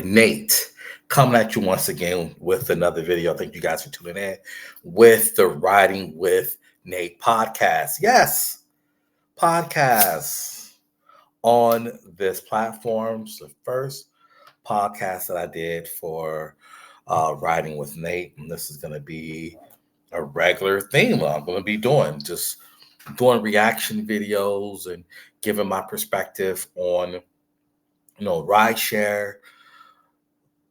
Nate, coming at you once again with another video. Thank you guys for tuning in with the Riding with Nate podcast. Yes, podcast on this platform. It's the first podcast that I did for Riding with Nate, and this is going to be a regular theme I'm going to be doing, just doing reaction videos and giving my perspective on, rideshare,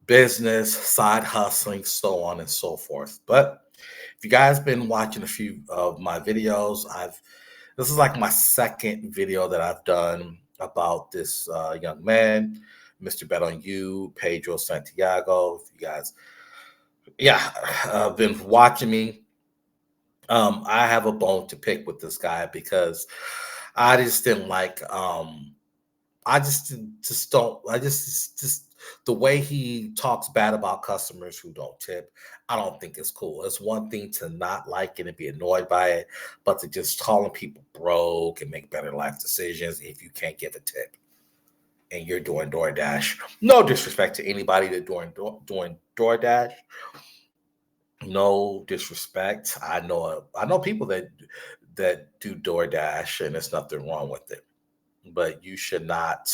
business, side hustling, so on and so forth. But if you guys been watching a few of my videos, this is like my second video that I've done about this young man, Mr.Bet on you, Pedro Santiago. If you guys, been watching me, I have a bone to pick with this guy because I just didn't like. I just don't. I just the way he talks bad about customers who don't tip. I don't think it's cool. It's one thing to not like it and be annoyed by it, but to just calling people broke and make better life decisions if you can't give a tip and you're doing DoorDash. No disrespect to anybody that doing DoorDash. No disrespect. I know people that do DoorDash and there's nothing wrong with it. But you should not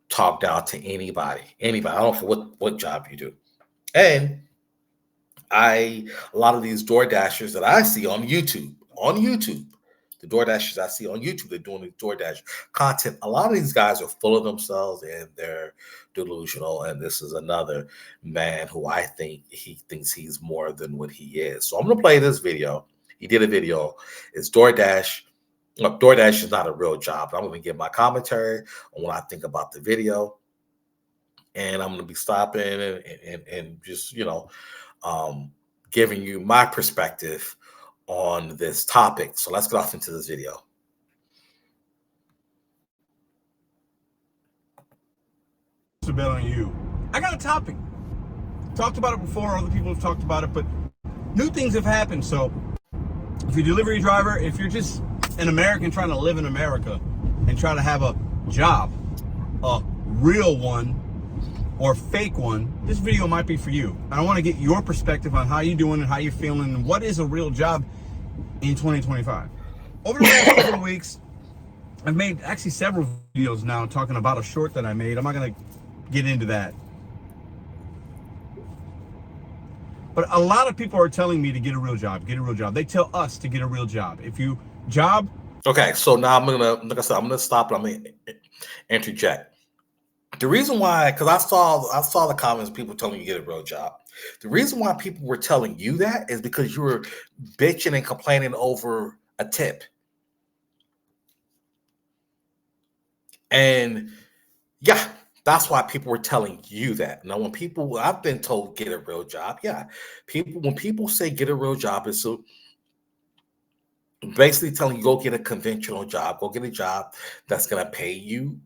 talk down to anybody. Anybody. I don't care what job you do. And a lot of these DoorDashers that I see on YouTube, the DoorDashers I see on YouTube, they're doing the DoorDash content. A lot of these guys are full of themselves and they're delusional. And this is another man who I think he thinks he's more than what he is. So I'm going to play this video. He did a video. It's DoorDash. Look, DoorDash is not a real job. I'm going to give my commentary on what I think about the video. And I'm going to be stopping and just, giving you my perspective on this topic. So let's get off into this video. Mr.Bet on you. I got a topic. Talked about it before. Other people have talked about it, but new things have happened. So if you're a delivery driver, if you're just an American trying to live in America and try to have a job, a real one or fake one, this video might be for you. And I want to get your perspective on how you're doing and how you're feeling and what is a real job in 2025. Over the last couple of weeks, I've made actually several videos now talking about a short that I made. I'm not going to get into that. But a lot of people are telling me to get a real job, get a real job. They tell us to get a real job. If you job. Okay, so now I'm gonna stop and I'm gonna interject. The reason why, because I saw the comments, people telling you to get a real job. The reason why people were telling you that is because you were bitching and complaining over a tip. And yeah, that's why people were telling you that. Now, I've been told get a real job. Yeah, when people say get a real job, it's so basically telling you go get a conventional job, go get a job that's going to pay you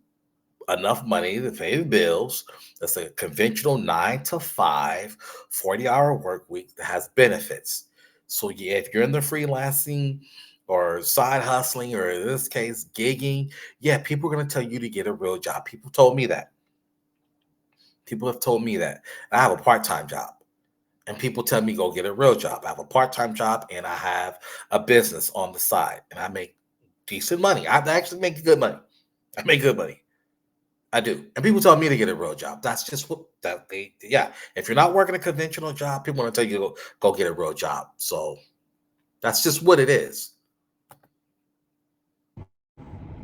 enough money to pay the bills. That's a conventional 9 to 5, 40-hour work week that has benefits. So yeah, if you're in the freelancing or side hustling, or in this case, gigging, yeah, people are going to tell you to get a real job. People told me that. People have told me that. I have a part-time job. And people tell me go get a real job. I have a part-time job and I have a business on the side. And I make decent money. I actually make good money. I make good money. I do. And people tell me to get a real job. That's just what if you're not working a conventional job, people want to tell you to go get a real job. So that's just what it is.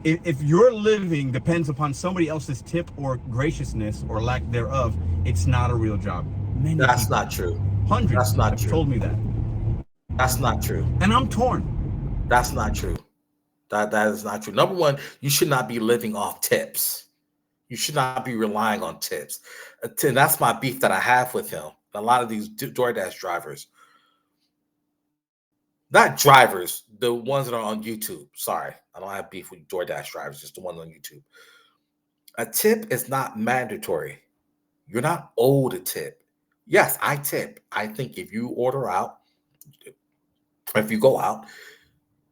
If your living depends upon somebody else's tip or graciousness or lack thereof, it's not a real job. That's not true. Hundreds That's not have true. told me that. That's not true. And I'm torn. That's not true. That is not true. Number one, you should not be living off tips. You should not be relying on tips. And that's my beef that I have with him. A lot of these DoorDash drivers, not drivers, the ones that are on YouTube. Sorry, I don't have beef with DoorDash drivers, just the ones on YouTube. A tip is not mandatory. You're not owed a tip. Yes, I tip. I think if you order out, if you go out,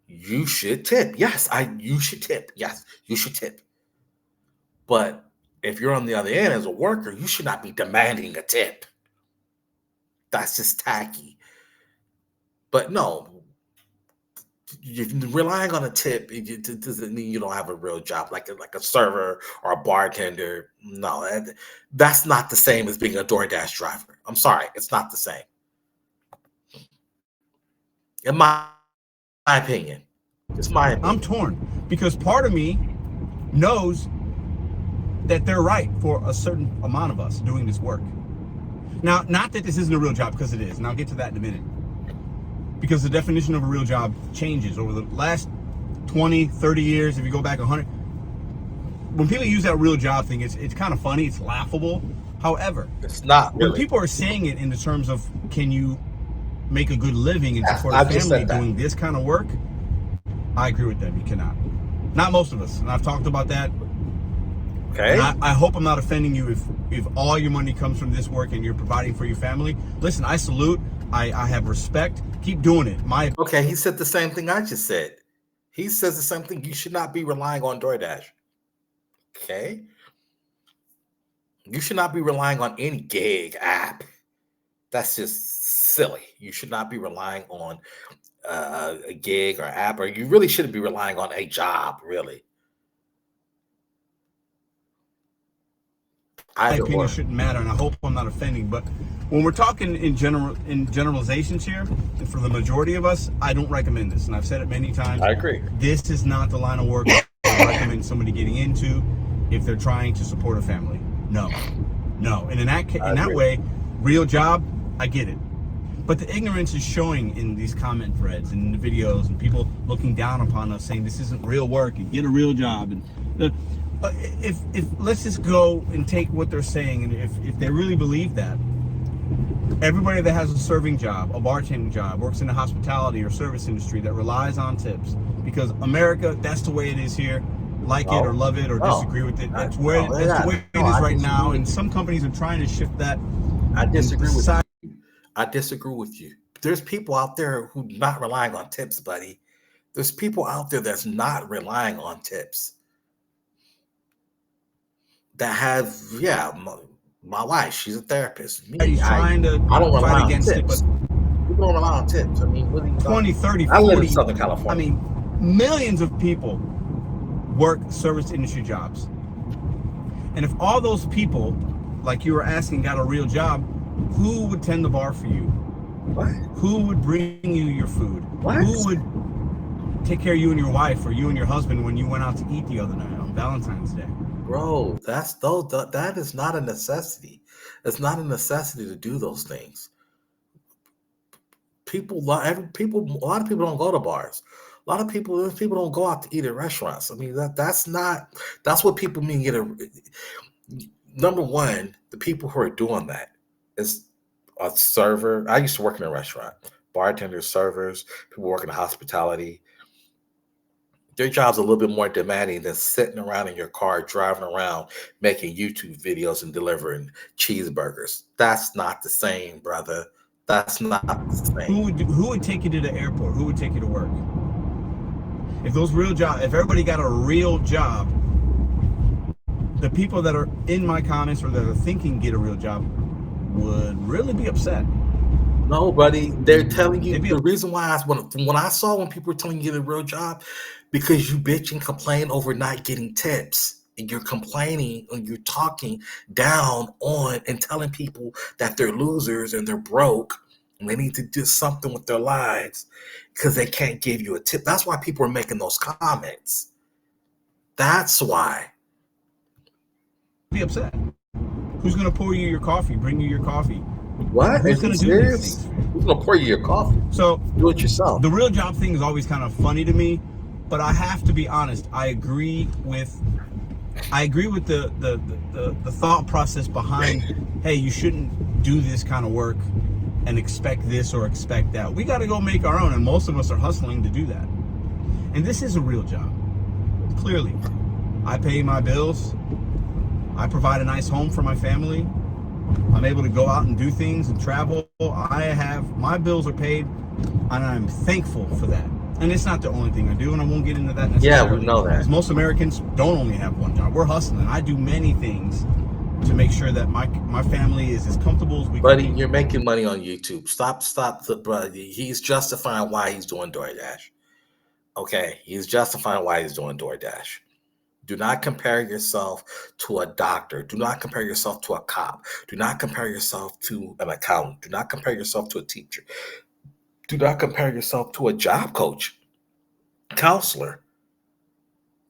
you should tip. Yes, you should tip. Yes, you should tip. But If you're on the other end as a worker, you should not be demanding a tip. That's just tacky. But no, you're relying on a tip doesn't mean you don't have a real job, like a server or a bartender. No, that's not the same as being a DoorDash driver. I'm sorry, it's not the same. In my opinion, it's my opinion. I'm torn because part of me knows that they're right for a certain amount of us doing this work. Now, not that this isn't a real job, because it is, and I'll get to that in a minute. Because the definition of a real job changes over the last 20, 30 years, if you go back 100. When people use that real job thing, it's kind of funny, it's laughable. However, it's not really. When people are saying it in the terms of, can you make a good living and support a family doing this kind of work, I agree with them. You cannot. Not most of us, and I've talked about that. Okay. And I hope I'm not offending you if all your money comes from this work and you're providing for your family. Listen, I salute. I have respect. Keep doing it. Okay, he said the same thing I just said. He says the same thing. You should not be relying on DoorDash. Okay? You should not be relying on any gig app. That's just silly. You should not be relying on a gig or app, or you really shouldn't be relying on a job, really. My opinion shouldn't matter, and I hope I'm not offending, but when we're talking in generalizations here, and for the majority of us, I don't recommend this, and I've said it many times. I agree. This is not the line of work I recommend somebody getting into if they're trying to support a family. No. And in that way, real job, I get it. But the ignorance is showing in these comment threads and in the videos, and people looking down upon us saying this isn't real work and get a real job. And if let's just go and take what they're saying, and if they really believe that, everybody that has a serving job, a bartending job, works in the hospitality or service industry that relies on tips, because America, that's the way it is here. Like it or love it or disagree with it. That's the way it is right now. And some companies are trying to shift that. I disagree with you. I disagree with you. There's people out there who not relying on tips, buddy. There's people out there that's not relying on tips. That have, my wife, she's a therapist. Me, I don't rely on tips. People don't rely on tips. I mean, what are you 20, 30, 40. I live in Southern California. I mean, millions of people work service industry jobs. And if all those people, like you were asking, got a real job, who would tend the bar for you? What? Who would bring you your food? What? Who would take care of you and your wife, or you and your husband when you went out to eat the other night on Valentine's Day? Bro, that is not a necessity. It's not a necessity to do those things. A lot of people don't go to bars. A lot of people don't go out to eat at restaurants. I mean, that's what people mean. Number one, the people who are doing that is a server. I used to work in a restaurant. Bartenders, servers, people working in hospitality. Their job's a little bit more demanding than sitting around in your car, driving around, making YouTube videos and delivering cheeseburgers. That's not the same, brother. That's not the same. Who would take you to the airport? Who would take you to work? If everybody got a real job, the people that are in my comments or that are thinking get a real job would really be upset. No, buddy. They're telling you the reason why when people were telling you to get a real job, because you bitch and complain over not getting tips, and you're complaining and you're talking down on and telling people that they're losers and they're broke and they need to do something with their lives because they can't give you a tip. That's why people are making those comments. That's why. Be upset. Who's going to pour you your coffee? Bring you your coffee? What? Who's going to do these things? Who's going to pour you your coffee? So do it yourself. The real job thing is always kind of funny to me, but I have to be honest. I agree with the thought process behind, hey, you shouldn't do this kind of work and expect this or expect that. We got to go make our own, and most of us are hustling to do that. And this is a real job. Clearly, I pay my bills. I provide a nice home for my family. I'm able to go out and do things and travel. My bills are paid, and I'm thankful for that. And it's not the only thing I do, and I won't get into that Yeah, necessarily. we know that. Because most Americans don't only have one job. We're hustling. I do many things to make sure that my family is as comfortable as we Buddy, can be. you're making money on YouTube. Stop, brother. He's justifying why he's doing DoorDash. Okay, he's justifying why he's doing DoorDash. Do not compare yourself to a doctor. Do not compare yourself to a cop. Do not compare yourself to an accountant. Do not compare yourself to a teacher. Do not compare yourself to a job coach, counselor,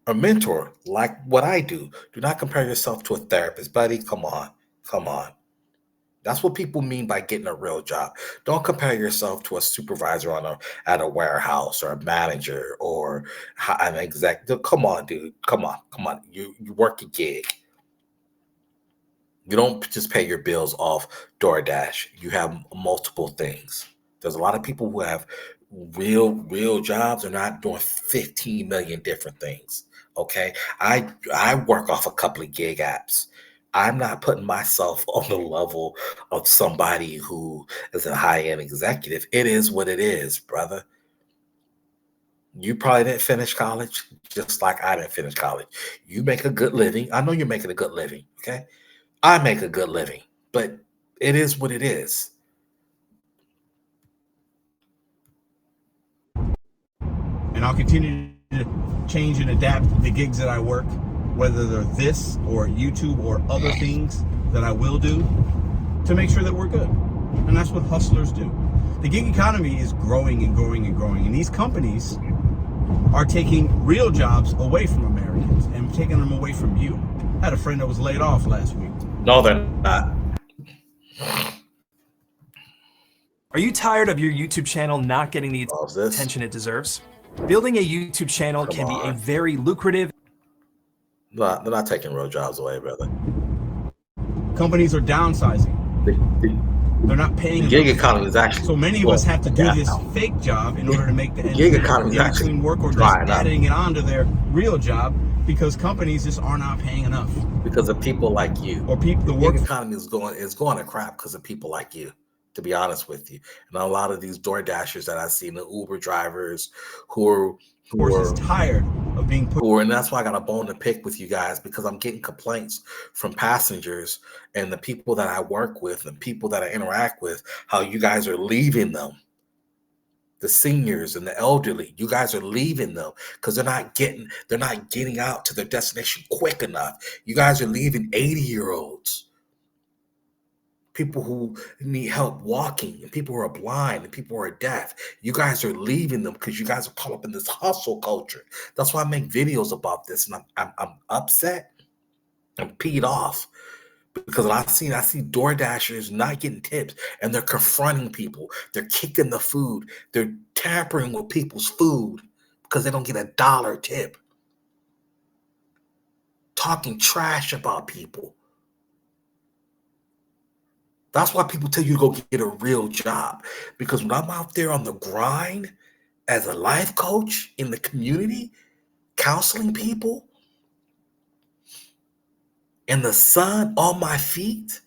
a mentor like what I do. Do not compare yourself to a therapist, buddy. Come on. Come on. That's what people mean by getting a real job. Don't compare yourself to a supervisor at a warehouse or a manager or an executive. Come on, dude. Come on. Come on. You work a gig. You don't just pay your bills off DoorDash. You have multiple things. There's a lot of people who have real jobs are not doing 15 million different things. Okay. I work off a couple of gig apps. I'm not putting myself on the level of somebody who is a high-end executive. It is what it is, brother. You probably didn't finish college, just like I didn't finish college. You make a good living. I know you're making a good living. Okay. I make a good living, but it is what it is. And I'll continue to change and adapt the gigs that I work, whether they're this or YouTube or other things that I will do to make sure that we're good. And that's what hustlers do. The gig economy is growing and growing and growing. And these companies are taking real jobs away from Americans and taking them away from you. I had a friend that was laid off last week. No, they're not. Are you tired of your YouTube channel not getting the attention it deserves? Building a YouTube channel can be a very lucrative. No, they're not taking real jobs away, brother. Companies are downsizing. They're not paying. The gig economy is actually so many of us have to do this fake job in order to make the gig economy is actually work, or just adding it on to their real job because companies just are not paying enough. Because of people like you, or people. The gig economy is going to crap because of people like you. To be honest with you, and a lot of these door dashers that I've seen, the Uber drivers who are tired of being put. And that's why I got a bone to pick with you guys, because I'm getting complaints from passengers and the people that I work with and people that I interact with, how you guys are leaving them. The seniors and the elderly, you guys are leaving them because they're not getting out to their destination quick enough. You guys are leaving 80-year-olds. People who need help walking, and people who are blind, and people who are deaf. You guys are leaving them because you guys are caught up in this hustle culture. That's why I make videos about this, and I'm upset. I'm peed off because I see door dashers not getting tips, and they're confronting people. They're kicking the food. They're tampering with people's food because they don't get a $1 tip. Talking trash about people. That's why people tell you to go get a real job. Because when I'm out there on the grind as a life coach in the community, counseling people, in the sun on my feet,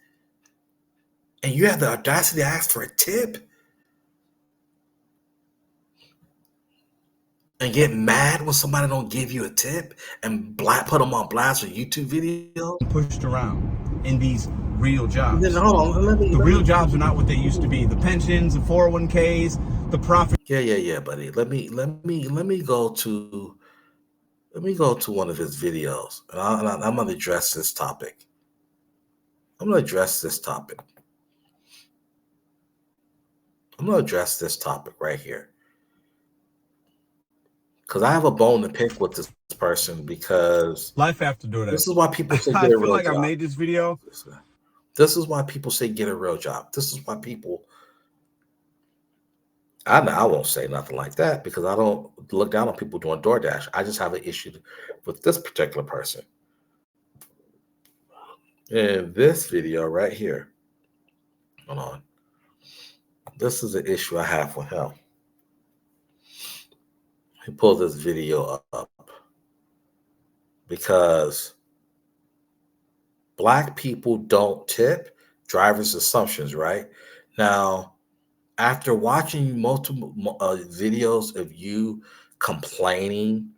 and you have the audacity to ask for a tip and get mad when somebody don't give you a tip and put them on blast with YouTube videos. Pushed around in these real jobs. Then hold on, the real jobs are not what they used to be. The pensions, the 401ks, the profit. Yeah, buddy. Let me go to one of his videos, and I'm going to address this topic. I'm going to address this topic right here. Because I have a bone to pick with this person, because life after DoorDash. This is why people say get a real job. I feel like I made this video. This is why people say get a real job. This is why people. I won't say nothing like that because I don't look down on people doing DoorDash. I just have an issue with this particular person. In this video right here, hold on. This is an issue I have with him. He pulled this video up because Black people don't tip. Driver's assumptions, right? Now, After watching multiple videos of you complaining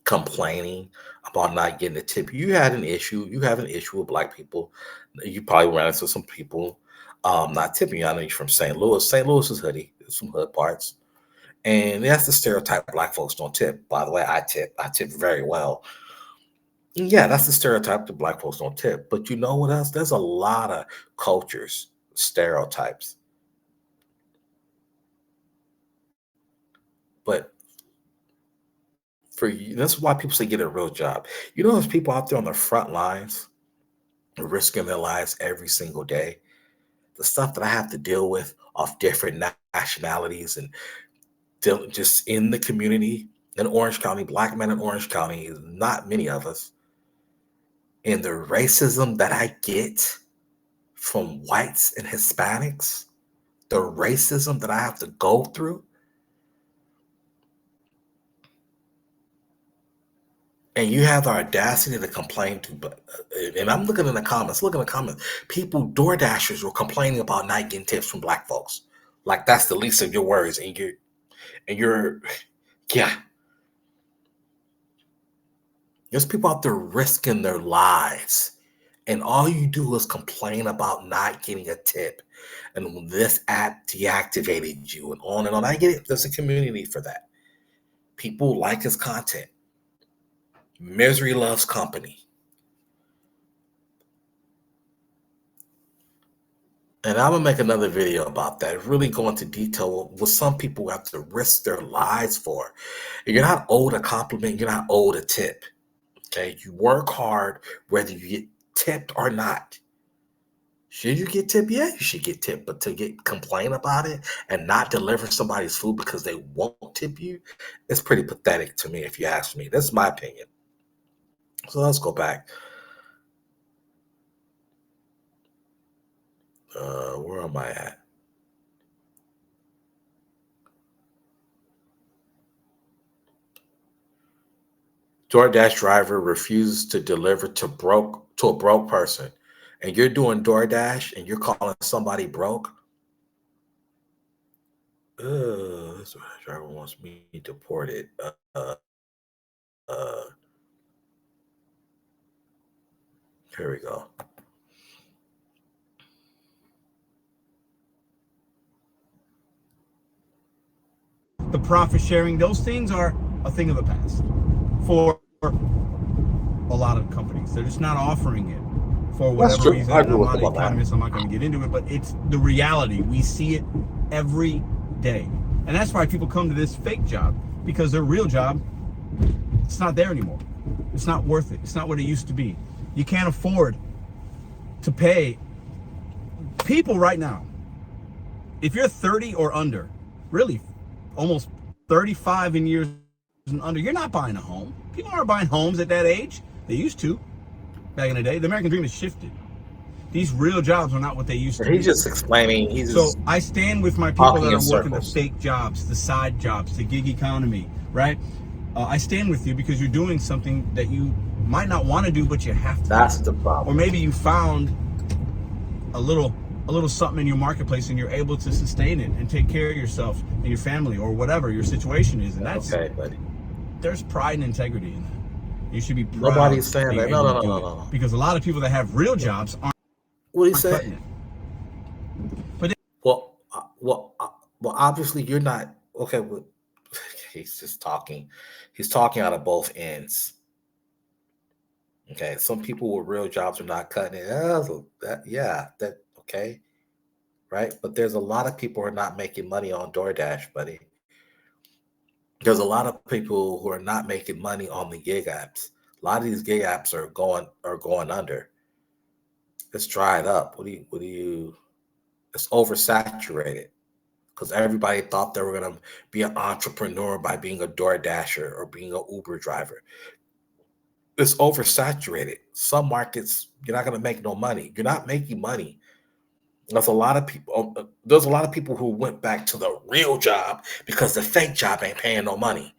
about not getting a tip, you had an issue. You have an issue with black people. You probably ran into some people not tipping you. I know you're from St. Louis. St. Louis is hoodie. There's some hood parts. And that's the stereotype. Black folks don't tip. By the way, I tip. I tip very well. Yeah, that's the stereotype that black folks don't tip. But you know what else? There's a lot of cultures, stereotypes. But for you, that's why people say get a real job. You know, there's people out there on the front lines risking their lives every single day. The stuff that I have to deal with of different nationalities and just in the community in Orange County, black men in Orange County, is not many of us. And the racism that I get from whites and Hispanics, the racism that I have to go through. And you have the audacity to complain to, but and I'm looking in the comments, people, Door Dashers were complaining about not getting tips from black folks. Like that's the least of your worries. And you're, yeah. There's people out there risking their lives. And all you do is complain about not getting a tip. And this app deactivated you and on and on. I get it. There's a community for that. People like his content. Misery loves company. And I'm going to make another video about that, really go into detail what some people have to risk their lives for. And you're not owed a compliment. You're not owed a tip. Okay? You work hard whether you get tipped or not. Should you get tipped? Yeah, you should get tipped. But to complain about it and not deliver somebody's food because they won't tip you, it's pretty pathetic to me if you ask me. That's my opinion. So let's go back. Where am I at? DoorDash driver refuses to deliver to a broke person. And you're doing DoorDash and you're calling somebody broke. This driver wants me deported. Here we go. The profit sharing, those things are a thing of the past for a lot of companies. They're just not offering it for whatever reason. I'm not an economist, I'm not going to get into it, but it's the reality. We see it every day. And that's why people come to this fake job, because their real job, it's not there anymore. It's not worth it. It's not what it used to be. You can't afford to pay people right now. If you're 30 or under, really almost 35 in years and under, you're not buying a home. People aren't buying homes at that age. They used to back in the day. The American dream has shifted. These real jobs are not what they used to be. He's just explaining. So I stand with my people that are working the fake jobs, the side jobs, the gig economy, right? I stand with you because you're doing something that you might not want to do, but you have to. That's the problem. Or maybe you found a little something in your marketplace and you're able to sustain it and take care of yourself and your family or whatever your situation is. And that's okay, buddy. There's pride and integrity in that. You should be proud. Nobody's saying that. No. Because a lot of people that have real jobs aren't. What do you say? But well, obviously you're not okay. Well, he's just talking. He's talking out of both ends. Okay, some people with real jobs are not cutting it. Okay, right? But there's a lot of people who are not making money on DoorDash, buddy. There's a lot of people who are not making money on the gig apps. A lot of these gig apps are going under. It's dried up. What do you? It's oversaturated because everybody thought they were going to be an entrepreneur by being a DoorDasher or being an Uber driver. It's oversaturated. Some markets, you're not going to make no money. You're not making money. There's a lot of people who went back to the real job because the fake job ain't paying no money.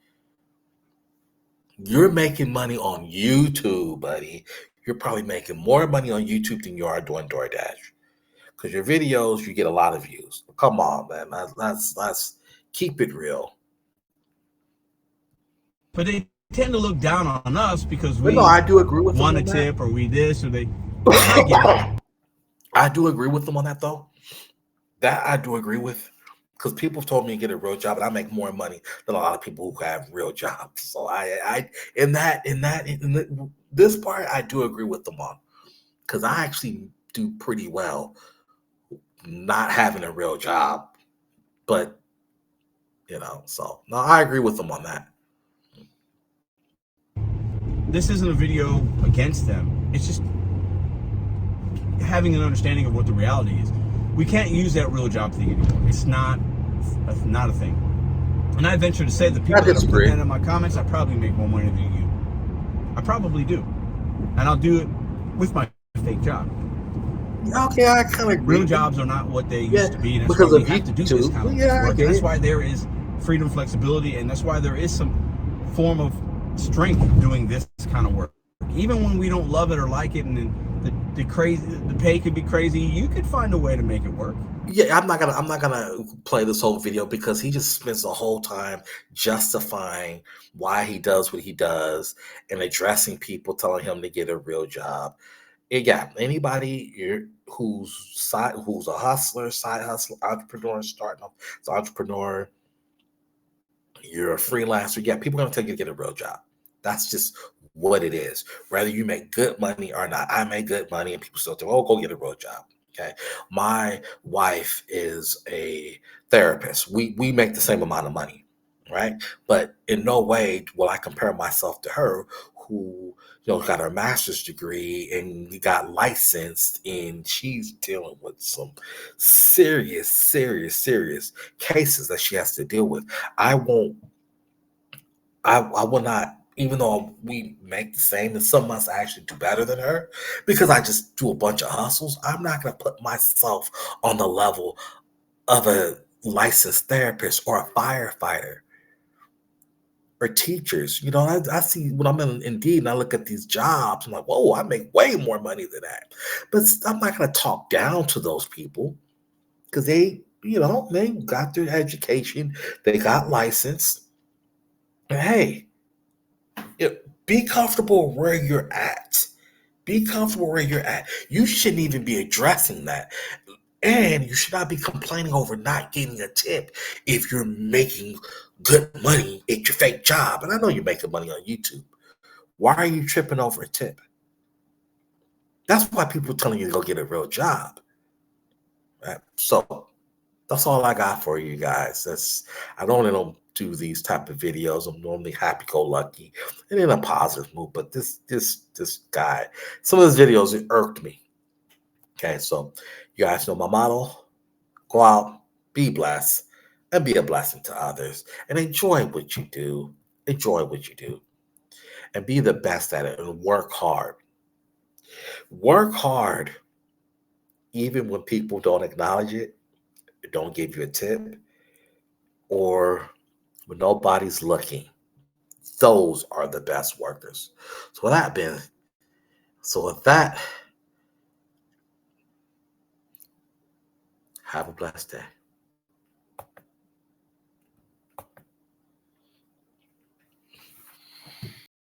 You're making money on YouTube, buddy. You're probably making more money on YouTube than you are doing DoorDash. Because your videos, you get a lot of views. Come on, man. Let's keep it real. But they tend to look down on us because But we no, I do agree with them want a on that. tip or we this or they. I get it. I do agree with them on that though. That I do agree with. Because people told me to get a real job, and I make more money than a lot of people who have real jobs. So in this part, I do agree with them on. Because I actually do pretty well not having a real job. But so no, I agree with them on that. This isn't a video against them. It's just having an understanding of what the reality is. We can't use that real job thing anymore. It's not a thing. And I venture to say the people that put that in my comments, I probably make more money than you. I probably do. And I'll do it with my fake job. Okay, I kind of agree. Real jobs are not what they used to be, and that's why we have to do this kind of work. And that's why there is freedom, flexibility, and that's why there is some form of strength doing this kind of work. Even when we don't love it or like it, and the pay could be crazy, you could find a way to make it work. Yeah, I'm not gonna play this whole video because he just spends the whole time justifying why he does what he does and addressing people telling him to get a real job. Yeah, anybody who's a hustler, side hustler, entrepreneur, starting off as an entrepreneur, you're a freelancer. Yeah, people are gonna tell you to get a real job. That's just what it is. Whether you make good money or not, I make good money, and people still think, "Oh, go get a real job." Okay, my wife is a therapist. We make the same amount of money, right? But in no way will I compare myself to her, who got her master's degree and got licensed, and she's dealing with some serious cases that she has to deal with. I will not, even though we make the same, and some months I actually do better than her because I just do a bunch of hustles. I'm not going to put myself on the level of a licensed therapist or a firefighter or teachers. I see when I'm in Indeed and I look at these jobs, I'm like, whoa, I make way more money than that. But I'm not going to talk down to those people because they got their education, they got licensed. And hey, be comfortable where you're at. Be comfortable where you're at. You shouldn't even be addressing that. And you should not be complaining over not getting a tip if you're making good money at your fake job. And I know you're making money on YouTube. Why are you tripping over a tip? That's why people are telling you to go get a real job. Right? So that's all I got for you guys. I don't do these type of videos. I'm normally happy-go-lucky and in a positive mood, but this guy, some of his videos, it irked me. Okay, so you guys know my motto: go out, be blessed, and be a blessing to others, and enjoy what you do. Enjoy what you do, and be the best at it, and work hard. Work hard, even when people don't acknowledge it, don't give you a tip, or when nobody's looking. Those are the best workers. So with that, have a blessed day.